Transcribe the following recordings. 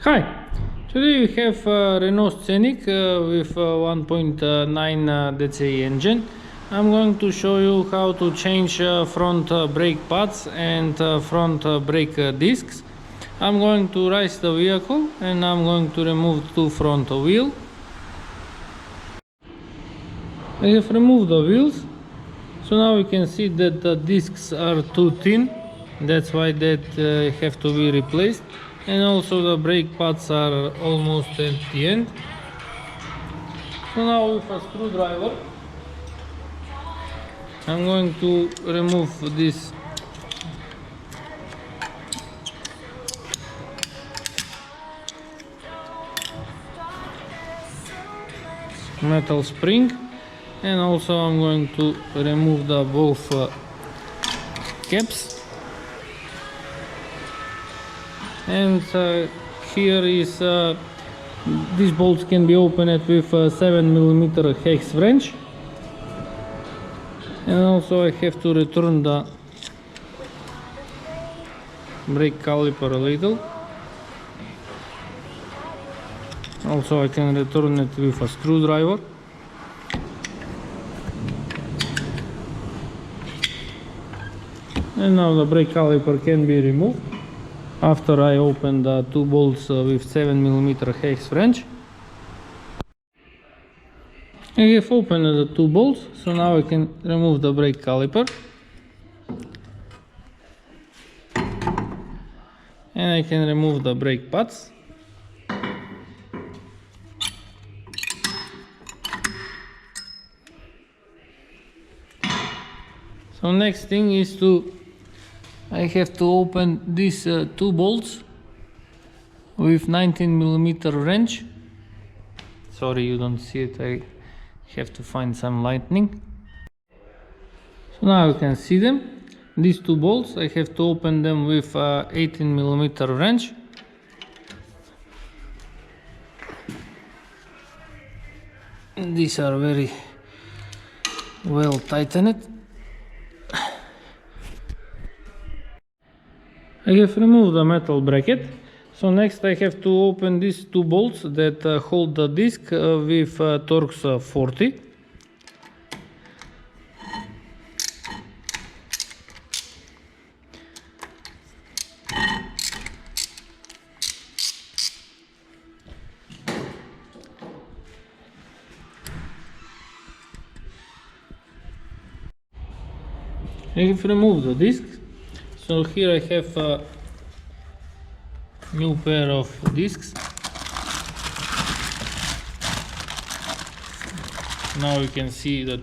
Hi, today we have Renault Scenic with 1.9 dci engine. I'm going to show you how to change front brake pads and front brake discs. I'm going to raise the vehicle and I'm going to remove two front wheels. I have removed the wheels, so now we can see that the discs are too thin. That's why that have to be replaced. And also the brake pads are almost at the end. So now with a screwdriver I'm going to remove this metal spring, and also I'm going to remove the both caps. And here is these bolts can be opened with a 7mm hex wrench, and also I have to return the brake caliper a little. Also I can return it with a screwdriver. And now the brake caliper can be removed after I open the two bolts with 7mm hex wrench. I have opened the two bolts, so now I can remove the brake caliper. And I can remove the brake pads. So next thing is I have to open these two bolts with 19mm wrench. Sorry you don't see it, I have to find some lightning. So now you can see them. These two bolts I have to open them with 18mm wrench. And these are very well tightened. I have removed the metal bracket, so next I have to open these two bolts that hold the disc with Torx 40. I have removed the disc. So here I have a new pair of discs. Now you can see the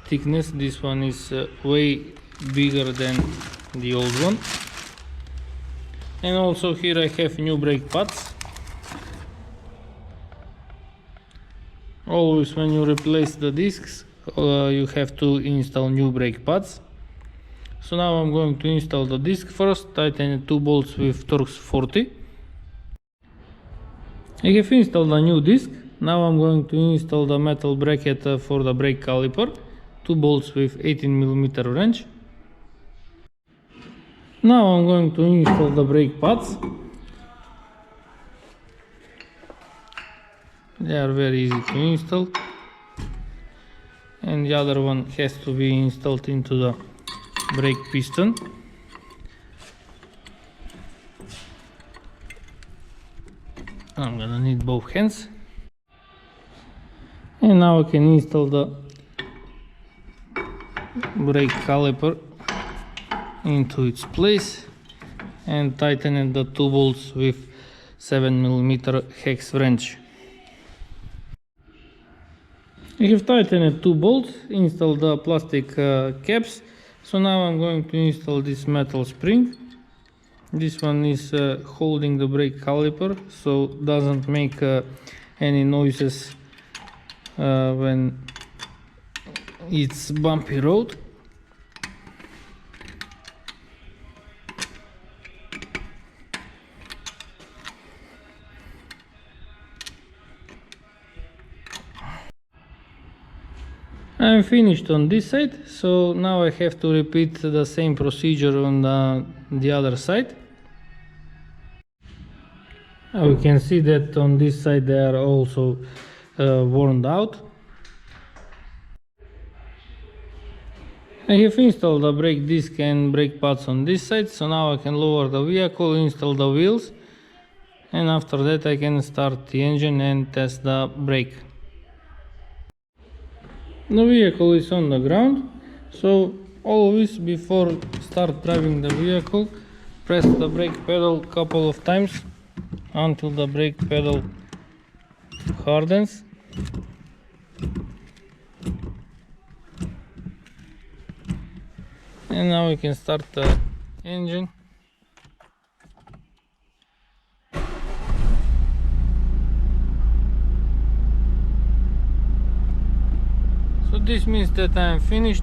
thickness. This one is way bigger than the old one. And also here I have new brake pads. Always when you replace the discs you have to install new brake pads. So now I'm going to install the disc first, tighten two bolts with Torx 40. I have installed a new disc. Now I'm going to install the metal bracket for the brake caliper, two bolts with 18mm wrench. Now I'm going to install the brake pads. They are very easy to install. And the other one has to be installed into the brake piston. I'm gonna need both hands. And now I can install the brake caliper into its place and tighten the two bolts with 7mm hex wrench. I have tightened two bolts, installed the plastic caps. So now I'm going to install this metal spring. This one is holding the brake caliper, so doesn't make any noises when it's bumpy road. I'm finished on this side, so now I have to repeat the same procedure on the other side. We can see that on this side they are also worn out. I have installed the brake disc and brake pads on this side, so now I can lower the vehicle, install the wheels, and after that I can start the engine and test the brake. The vehicle is on the ground, so always before start driving the vehicle, press the brake pedal a couple of times until the brake pedal hardens. And now we can start the engine. So this means that I am finished.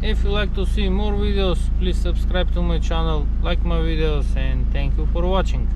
If you like to see more videos, please subscribe to my channel, like my videos, and thank you for watching.